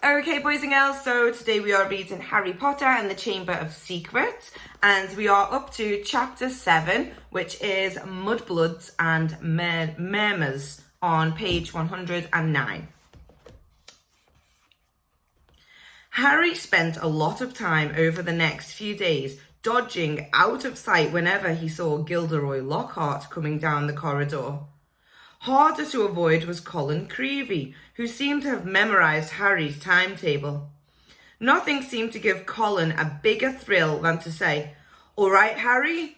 Okay, boys and girls, so today we are reading Harry Potter and the Chamber of Secrets, and we are up to chapter 7, which is Mudbloods and Mermers on page 109. Harry spent a lot of time over the next few days dodging out of sight whenever he saw Gilderoy Lockhart coming down the corridor. Harder to avoid was Colin Creevey, who seemed to have memorised Harry's timetable. Nothing seemed to give Colin a bigger thrill than to say, "All right, Harry,"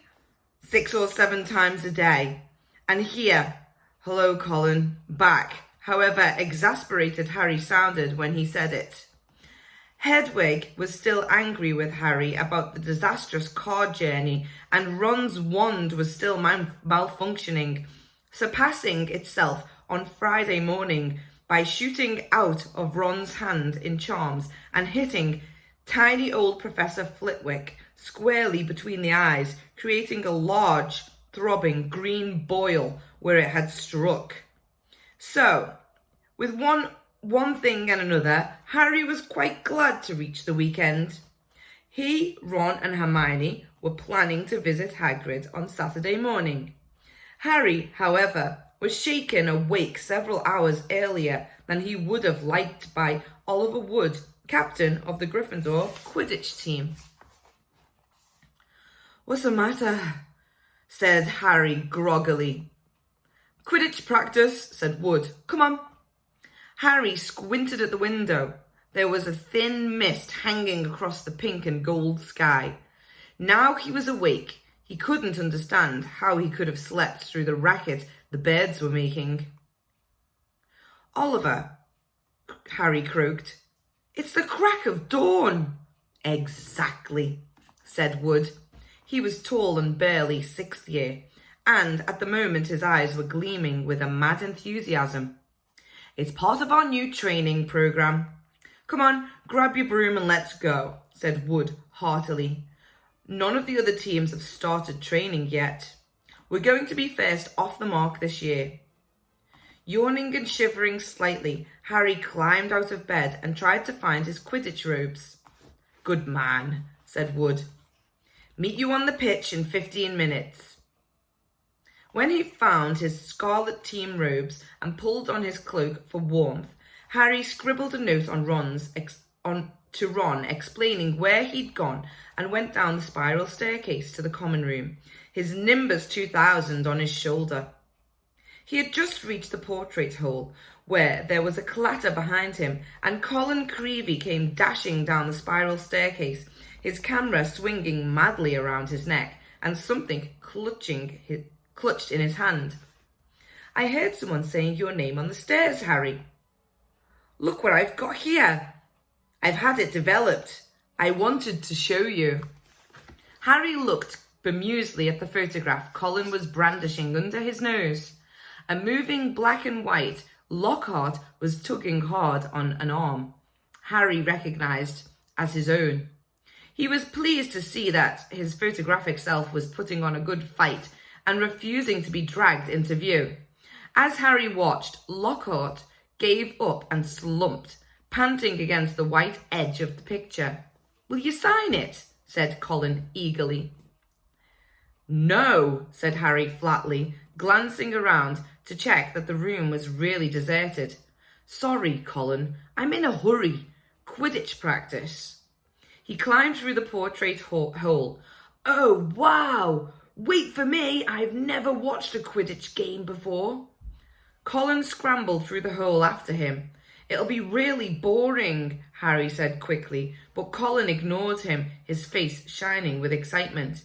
6 or 7 times a day, and hear, "Hello, Colin," back, however exasperated Harry sounded when he said it. Hedwig was still angry with Harry about the disastrous card journey, and Ron's wand was still malfunctioning, surpassing itself on Friday morning by shooting out of Ron's hand in charms and hitting tiny old Professor Flitwick squarely between the eyes, creating a large, throbbing green boil where it had struck. So, with one thing and another, Harry was quite glad to reach the weekend. He, Ron and Hermione were planning to visit Hagrid on Saturday morning. Harry, however, was shaken awake several hours earlier than he would have liked by Oliver Wood, captain of the Gryffindor Quidditch team. "What's the matter?" said Harry groggily. "Quidditch practice," said Wood. "Come on." Harry squinted at the window. There was a thin mist hanging across the pink and gold sky. Now he was awake. He couldn't understand how he could have slept through the racket the birds were making. "Oliver," Harry croaked, "it's the crack of dawn." "Exactly," said Wood. He was tall and barely 6th year, and at the moment his eyes were gleaming with a mad enthusiasm. "It's part of our new training program. Come on, grab your broom and let's go," said Wood heartily. "None of the other teams have started training yet. We're going to be first off the mark this year." Yawning and shivering slightly, Harry climbed out of bed and tried to find his Quidditch robes. "Good man," said Wood. "Meet you on the pitch in 15 minutes. When he found his scarlet team robes and pulled on his cloak for warmth, Harry scribbled a note to Ron explaining where he'd gone and went down the spiral staircase to the common room, his Nimbus 2000 on his shoulder. He had just reached the portrait hole, where there was a clatter behind him, and Colin Creevey came dashing down the spiral staircase, his camera swinging madly around his neck and something clutched in his hand. "I heard someone saying your name on the stairs, Harry." "Look what I've got here. I've had it developed. I wanted to show you." Harry looked bemusedly at the photograph Colin was brandishing under his nose. A moving black and white Lockhart was tugging hard on an arm Harry recognised as his own. He was pleased to see that his photographic self was putting on a good fight and refusing to be dragged into view. As Harry watched, Lockhart gave up and slumped, panting against the white edge of the picture. "Will you sign it?" said Colin eagerly. "No," said Harry flatly, glancing around to check that the room was really deserted. "Sorry, Colin, I'm in a hurry. Quidditch practice." He climbed through the portrait hole. "Oh, wow! Wait for me, I've never watched a Quidditch game before." Colin scrambled through the hole after him. "It'll be really boring," Harry said quickly, but Colin ignored him, his face shining with excitement.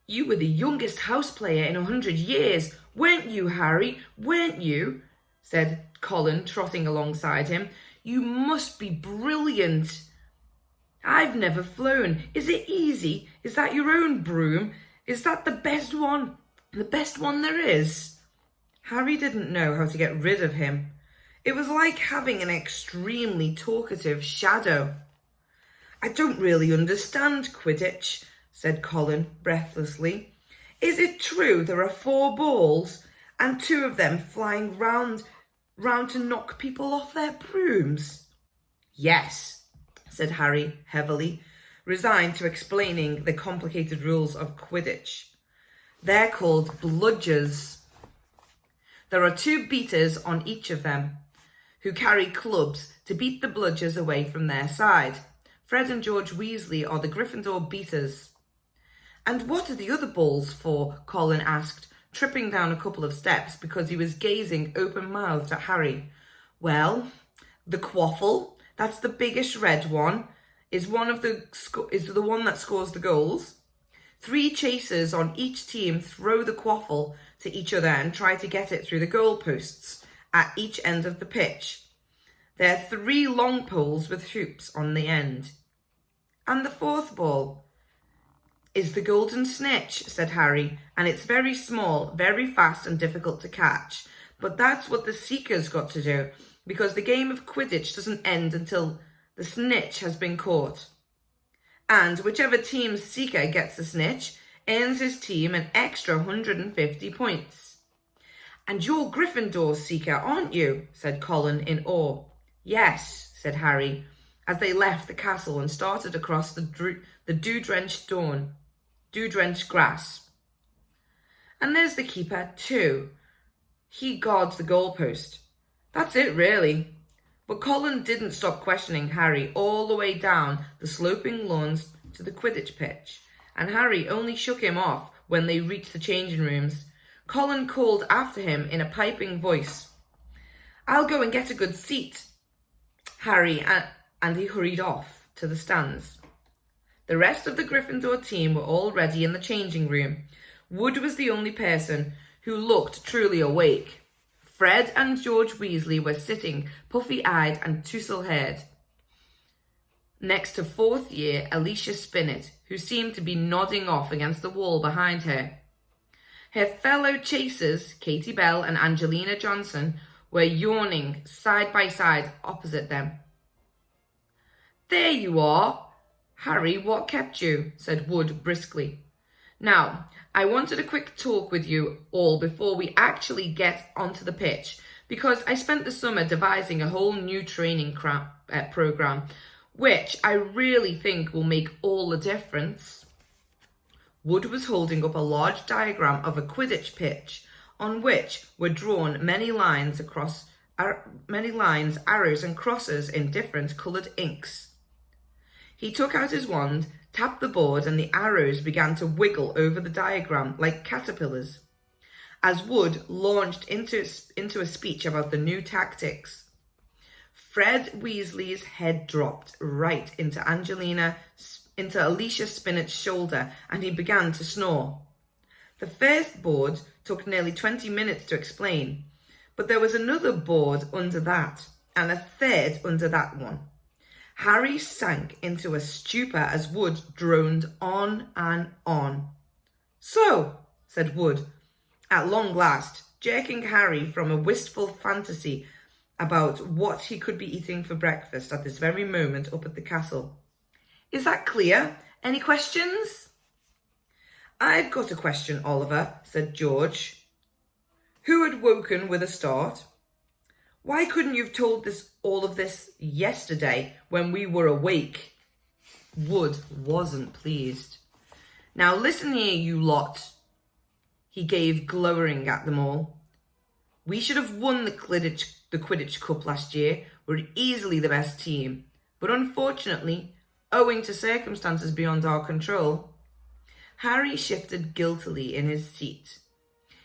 "You were the youngest house player in 100 years, weren't you, Harry? Weren't you?" said Colin, trotting alongside him. "You must be brilliant." "I've never flown. Is it easy? Is that your own broom? Is that the best one? The best one there is?" Harry didn't know how to get rid of him. It was like having an extremely talkative shadow. "I don't really understand Quidditch," said Colin breathlessly. "Is it true there are 4 balls and 2 of them flying round to knock people off their brooms?" Yes, said Harry heavily, resigned to explaining the complicated rules of Quidditch. They're called bludgers. There are 2 beaters on each of them, who carry clubs to beat the bludgers away from their side. Fred and George Weasley are the Gryffindor beaters. And what are the other balls for? Colin asked, tripping down a couple of steps because he was gazing open-mouthed at Harry. Well, the quaffle, that's the biggest red one, is the one that scores the goals. 3 chasers on each team throw the quaffle to each other and try to get it through the goalposts at each end of the pitch. There are 3 long poles with hoops on the end. And the 4th ball is the golden snitch, said Harry, and it's very small, very fast and difficult to catch. But that's what the Seeker's got to do, because the game of Quidditch doesn't end until the snitch has been caught. And whichever team's Seeker gets the snitch earns his team an extra 150 points. And you're Gryffindor's Seeker, aren't you? Said Colin in awe. Yes, said Harry, as they left the castle and started across the dew-drenched grass. And there's the keeper too. He guards the goalpost. That's it, really. But Colin didn't stop questioning Harry all the way down the sloping lawns to the Quidditch pitch, and Harry only shook him off when they reached the changing rooms. Colin called after him in a piping voice, "I'll go and get a good seat." Harry and he hurried off to the stands. The rest of the Gryffindor team were all ready in the changing room. Wood was the only person who looked truly awake. Fred and George Weasley were sitting puffy-eyed and tousle-haired next to 4th year Alicia Spinnet, who seemed to be nodding off against the wall behind her. Her fellow chasers, Katie Bell and Angelina Johnson, were yawning side by side opposite them. "There you are. Harry, what kept you?" said Wood briskly. "Now, I wanted a quick talk with you all before we actually get onto the pitch, because I spent the summer devising a whole new training program, which I really think will make all the difference." Wood was holding up a large diagram of a Quidditch pitch on which were drawn many lines, arrows and crosses in different coloured inks. He took out his wand, tapped the board, and the arrows began to wiggle over the diagram like caterpillars, as Wood launched into a speech about the new tactics. Fred Weasley's head dropped right into Alicia Spinnet's shoulder, and he began to snore. The first board took nearly 20 minutes to explain, but there was another board under that, and a third under that one. Harry sank into a stupor as Wood droned on and on. "So," said Wood, at long last, jerking Harry from a wistful fantasy about what he could be eating for breakfast at this very moment up at the castle. "Is that clear? Any questions?" "I've got a question, Oliver," said George, who had woken with a start. "Why couldn't you have told all of this yesterday when we were awake?" Wood wasn't pleased. "Now listen here, you lot," he gave, glowering at them all. "We should have won the Quidditch Cup last year. We're easily the best team. But unfortunately, owing to circumstances beyond our control..." Harry shifted guiltily in his seat.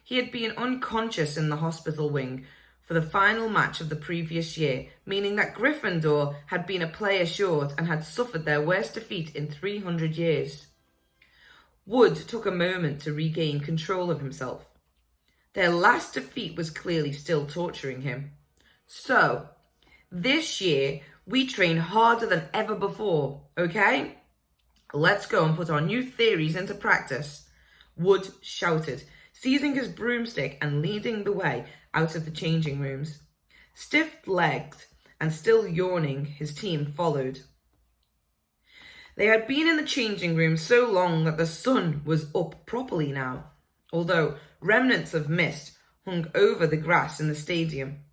He had been unconscious in the hospital wing for the final match of the previous year, meaning that Gryffindor had been a player short and had suffered their worst defeat in 300 years. Wood took a moment to regain control of himself. Their last defeat was clearly still torturing him. "So, this year we train harder than ever before, okay? Let's go and put our new theories into practice," Wood shouted, seizing his broomstick and leading the way out of the changing rooms. Stiff-legged and still yawning, his team followed. They had been in the changing room so long that the sun was up properly now, although remnants of mist hung over the grass in the stadium.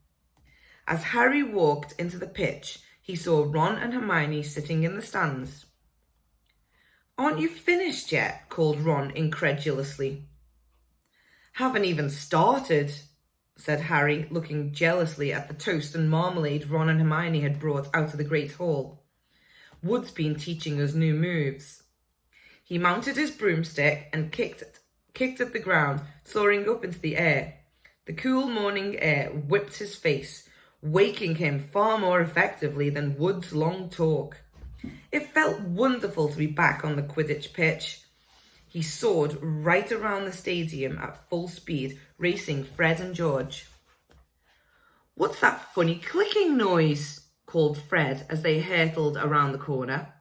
As Harry walked into the pitch, he saw Ron and Hermione sitting in the stands. "Aren't you finished yet?" called Ron incredulously. "Haven't even started," said Harry, looking jealously at the toast and marmalade Ron and Hermione had brought out of the Great Hall. "Wood's been teaching us new moves." He mounted his broomstick and kicked at the ground, soaring up into the air. The cool morning air whipped his face, waking him far more effectively than Wood's long talk. It felt wonderful to be back on the Quidditch pitch. He soared right around the stadium at full speed, racing Fred and George. "What's that funny clicking noise?" called Fred as they hurtled around the corner.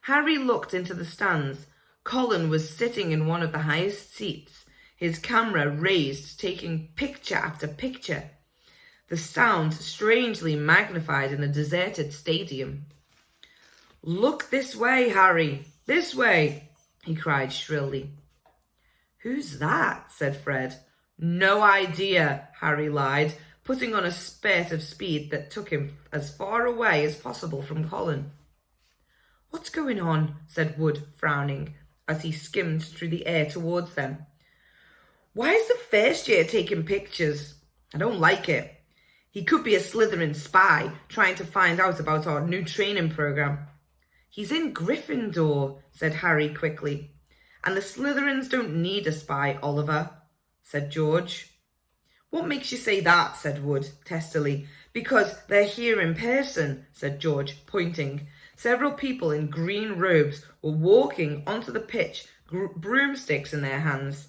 Harry looked into the stands. Colin was sitting in one of the highest seats, his camera raised, taking picture after picture. The sound strangely magnified in the deserted stadium. "Look this way, Harry, this way," he cried shrilly. "Who's that?" said Fred. "No idea," Harry lied, putting on a spurt of speed that took him as far away as possible from Colin. "What's going on?" said Wood, frowning, as he skimmed through the air towards them. "Why is the first year taking pictures? I don't like it. He could be a Slytherin spy trying to find out about our new training program." "He's in Gryffindor," said Harry quickly. "And the Slytherins don't need a spy, Oliver," said George. "What makes you say that?" said Wood testily. "Because they're here in person," said George, pointing. Several people in green robes were walking onto the pitch, broomsticks in their hands.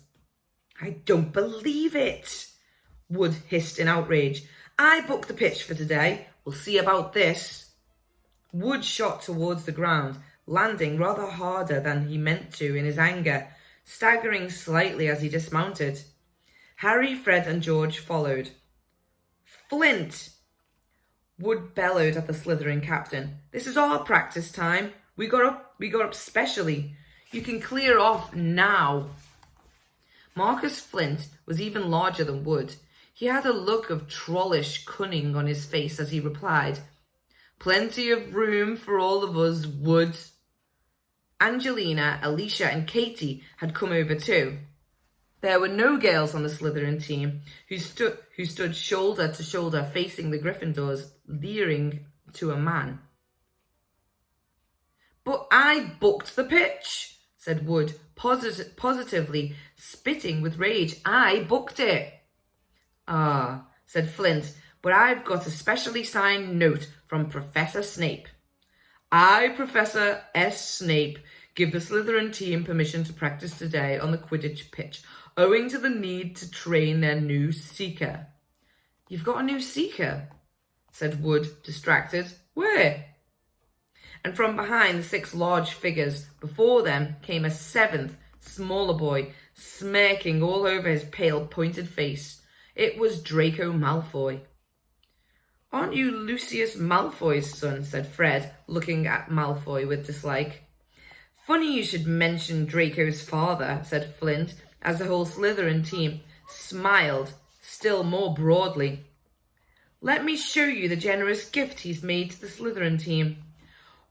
"I don't believe it," Wood hissed in outrage. "I booked the pitch for today. We'll see about this." Wood shot towards the ground, landing rather harder than he meant to in his anger, staggering slightly as he dismounted. Harry, Fred and George followed. "Flint!" Wood bellowed at the Slytherin captain. "This is our practice time. We got up specially. You can clear off now." Marcus Flint was even larger than Wood. He had a look of trollish cunning on his face as he replied, "Plenty of room for all of us, Wood." Angelina, Alicia and Katie had come over too. There were no girls on the Slytherin team, who stood shoulder to shoulder facing the Gryffindors, leering to a man. "But I booked the pitch," said Wood, positively spitting with rage. "I booked it." "Ah," said Flint, "but I've got a specially signed note from Professor Snape. I, Professor S. Snape, give the Slytherin team permission to practice today on the Quidditch pitch, owing to the need to train their new Seeker." "You've got a new Seeker?" said Wood, distracted. "Where?" And from behind the 6 large figures before them came a 7th, smaller boy, smirking all over his pale, pointed face. It was Draco Malfoy. "Aren't you Lucius Malfoy's son?" said Fred, looking at Malfoy with dislike. "Funny you should mention Draco's father," said Flint, as the whole Slytherin team smiled still more broadly. "Let me show you the generous gift he's made to the Slytherin team."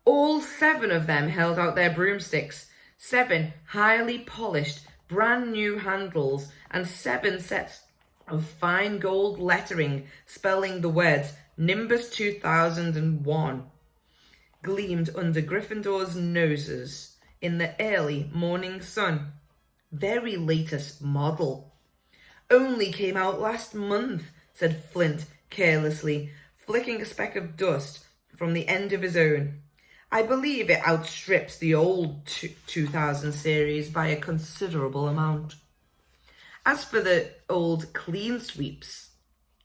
All 7 of them held out their broomsticks, 7 highly polished, brand new handles, and 7 sets of fine gold lettering spelling the words Nimbus 2001 gleamed under Gryffindor's noses in the early morning sun. "Very latest model. Only came out last month," said Flint carelessly, flicking a speck of dust from the end of his own. "I believe it outstrips the old 2000 series by a considerable amount. As for the old clean sweeps,"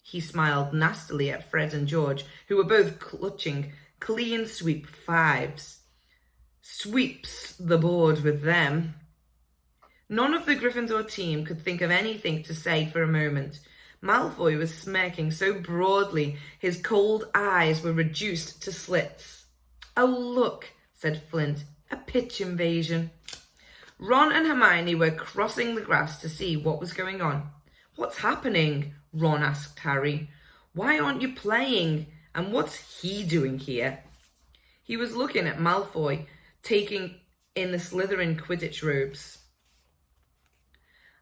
he smiled nastily at Fred and George, who were both clutching clean sweep 5s. "Sweeps the board with them." None of the Gryffindor team could think of anything to say for a moment. Malfoy was smirking so broadly his cold eyes were reduced to slits. "Oh, look," said Flint, "a pitch invasion." Ron and Hermione were crossing the grass to see what was going on. "What's happening?" Ron asked Harry. "Why aren't you playing?" And what's he doing here? He was looking at Malfoy, taking in the Slytherin Quidditch robes.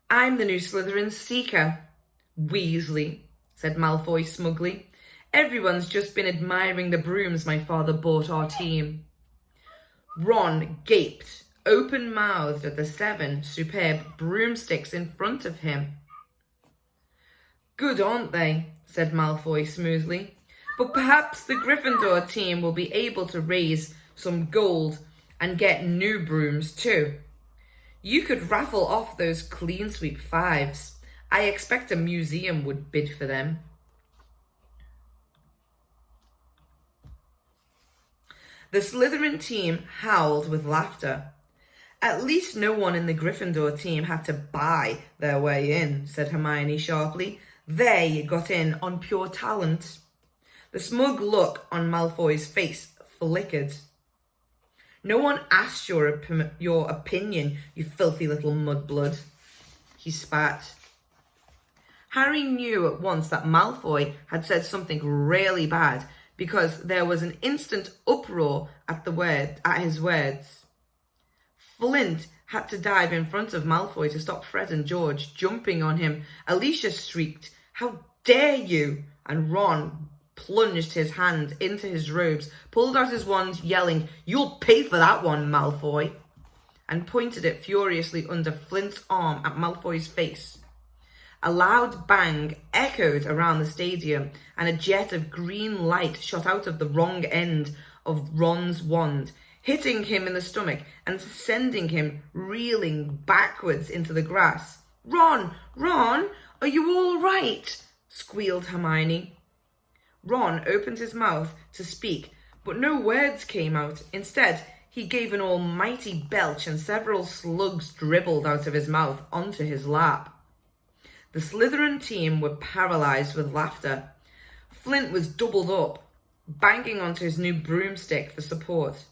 I'm the new Slytherin Seeker, Weasley, said Malfoy smugly. Everyone's just been admiring the brooms my father bought our team. Ron gaped, open-mouthed at the 7 superb broomsticks in front of him. Good, aren't they? Said Malfoy smoothly. But perhaps the Gryffindor team will be able to raise some gold and get new brooms too. You could raffle off those clean sweep 5s. I expect a museum would bid for them. The Slytherin team howled with laughter. At least no one in the Gryffindor team had to buy their way in, said Hermione sharply. They got in on pure talent. The smug look on Malfoy's face flickered. No one asked your opinion, you filthy little mudblood, he spat. Harry knew at once that Malfoy had said something really bad because there was an instant uproar at his words. Flint had to dive in front of Malfoy to stop Fred and George jumping on him. Alicia shrieked, "How dare you!" And Ron plunged his hand into his robes, pulled out his wand, yelling, "You'll pay for that one, Malfoy," and pointed it furiously under Flint's arm at Malfoy's face. A loud bang echoed around the stadium, and a jet of green light shot out of the wrong end of Ron's wand, hitting him in the stomach and sending him reeling backwards into the grass. Ron, are you all right?" squealed Hermione. Ron opened his mouth to speak, but no words came out. Instead, he gave an almighty belch and several slugs dribbled out of his mouth onto his lap. The Slytherin team were paralysed with laughter. Flint was doubled up, hanging onto his new broomstick for support.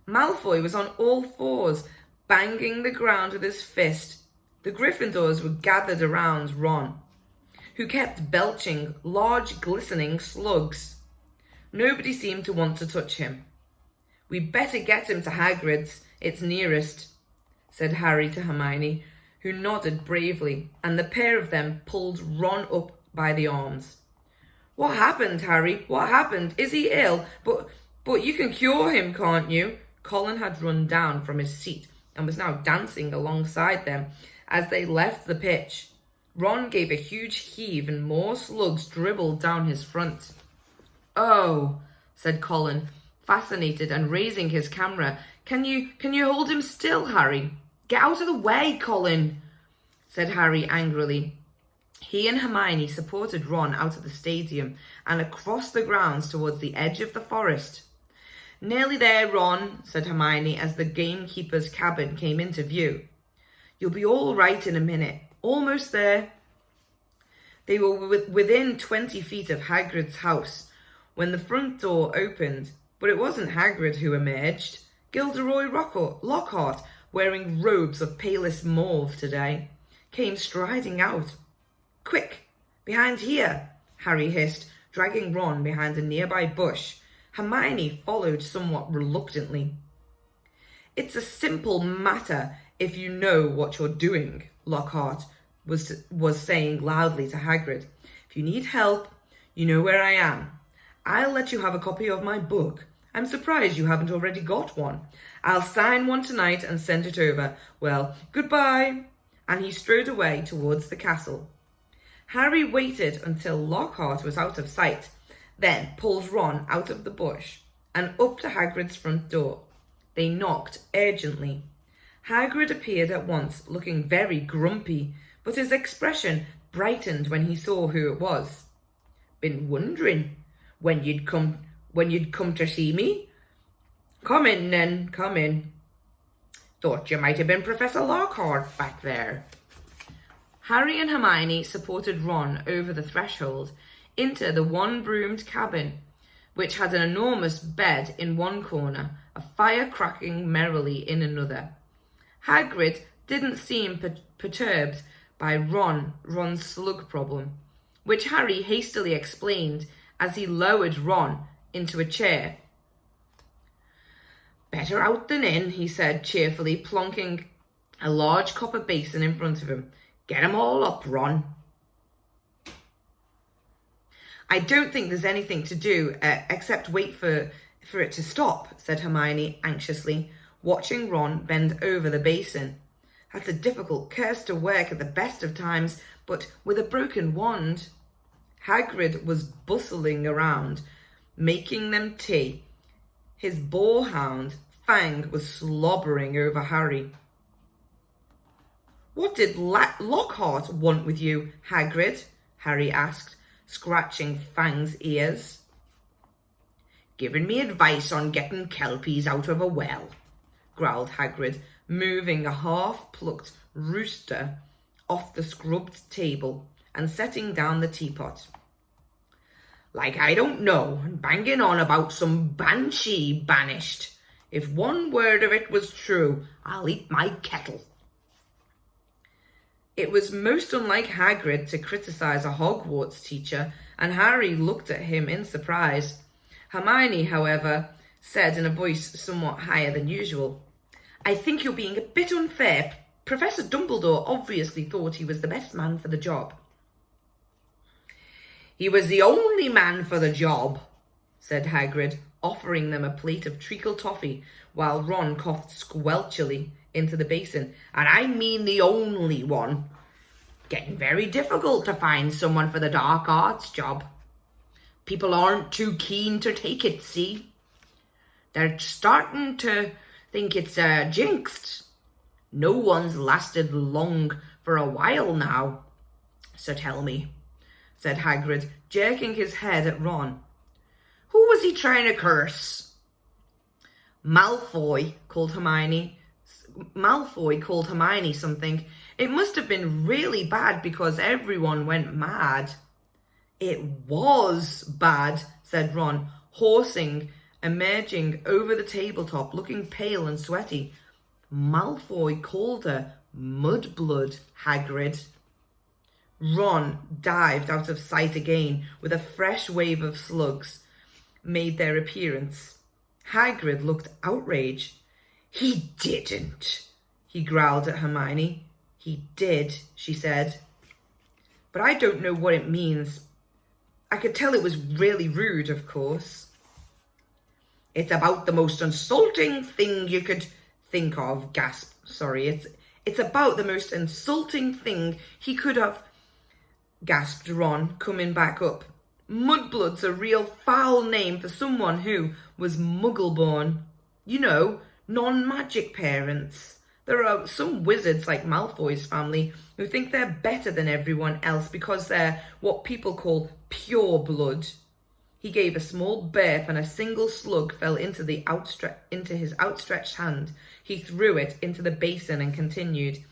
Malfoy was on all fours, banging the ground with his fist. The Gryffindors were gathered around Ron, who kept belching large glistening slugs. Nobody seemed to want to touch him. "We'd better get him to Hagrid's, it's nearest," said Harry to Hermione, who nodded bravely, and the pair of them pulled Ron up by the arms. "What happened, Harry? What happened? Is he ill? But you can cure him, can't you?" Colin had run down from his seat and was now dancing alongside them as they left the pitch. Ron gave a huge heave and more slugs dribbled down his front. "Oh," said Colin, fascinated and raising his camera. Can you hold him still, Harry?" "Get out of the way, Colin," said Harry angrily. He and Hermione supported Ron out of the stadium and across the grounds towards the edge of the forest. "Nearly there, Ron," said Hermione as the gamekeeper's cabin came into view. "You'll be all right in a minute. Almost there." They were within 20 feet of Hagrid's house when the front door opened, but it wasn't Hagrid who emerged. Gilderoy Lockhart, wearing robes of palest mauve today, came striding out. "Quick, behind here," Harry hissed, dragging Ron behind a nearby bush. Hermione followed somewhat reluctantly. "It's a simple matter if you know what you're doing," Lockhart was saying loudly to Hagrid. "If you need help, you know where I am. I'll let you have a copy of my book. I'm surprised you haven't already got one. I'll sign one tonight and send it over. Well, goodbye." And he strode away towards the castle. Harry waited until Lockhart was out of sight, then pulled Ron out of the bush and up to Hagrid's front door. They knocked urgently. Hagrid appeared at once, looking very grumpy, but his expression brightened when he saw who it was. "Been wondering when you'd come to see me. Come in then, come in. Thought you might have been Professor Lockhart back there." Harry and Hermione supported Ron over the threshold into the one-broomed cabin, which had an enormous bed in one corner, a fire cracking merrily in another. Hagrid didn't seem perturbed by Ron's slug problem, which Harry hastily explained as he lowered Ron into a chair. "Better out than in," he said cheerfully, plonking a large copper basin in front of him. "Get 'em all up, Ron." "I don't think there's anything to do except wait for it to stop," said Hermione anxiously, watching Ron bend over the basin. "That's a difficult curse to work at the best of times, but with a broken wand." Hagrid was bustling around, making them tea. His boarhound, Fang, was slobbering over Harry. "What did Lockhart want with you, Hagrid?" Harry asked, scratching Fang's ears. "Giving me advice on getting kelpies out of a well," growled Hagrid, moving a half-plucked rooster off the scrubbed table and setting down the teapot. "Like I don't know, and banging on about some banshee banished. If one word of it was true, I'll eat my kettle." It was most unlike Hagrid to criticise a Hogwarts teacher, and Harry looked at him in surprise. Hermione, however, said in a voice somewhat higher than usual, "I think you're being a bit unfair. Professor Dumbledore obviously thought he was the best man for the job." "He was the only man for the job," said Hagrid, offering them a plate of treacle toffee while Ron coughed squelchily into the basin. "And I mean the only one. Getting very difficult to find someone for the dark arts job. People aren't too keen to take it, see? They're starting to think it's jinxed. No one's lasted long for a while now, so tell me," said Hagrid, jerking his head at Ron. "Who was he trying to curse?" Malfoy called Hermione something. It must have been really bad because everyone went mad. "It was bad," said Ron, horsing, emerging over the tabletop, looking pale and sweaty. "Malfoy called her Mudblood, Hagrid." Ron dived out of sight again with a fresh wave of slugs made their appearance. Hagrid looked outraged. "He didn't," he growled at Hermione. "He did," she said. "But I don't know what it means. I could tell it was really rude, of course." "It's about the most insulting thing you could think of," It's about the most insulting thing he could have, gasped Ron, coming back up. "Mudblood's a real foul name for someone who was muggle-born. You know, non-magic parents. There are some wizards like Malfoy's family who think they're better than everyone else because they're what people call pure blood." He gave a small burp and a single slug fell into his outstretched hand. He threw it into the basin and continued,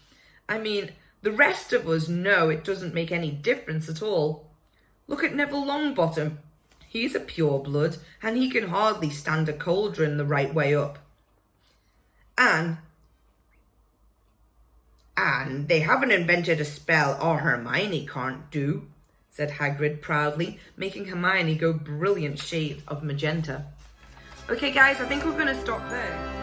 "I mean, the rest of us know it doesn't make any difference at all. Look at Neville Longbottom. He's a pure blood and he can hardly stand a cauldron the right way up. And they haven't invented a spell our Hermione can't do," said Hagrid proudly, making Hermione go brilliant shades of magenta. Okay guys, I think we're going to stop there.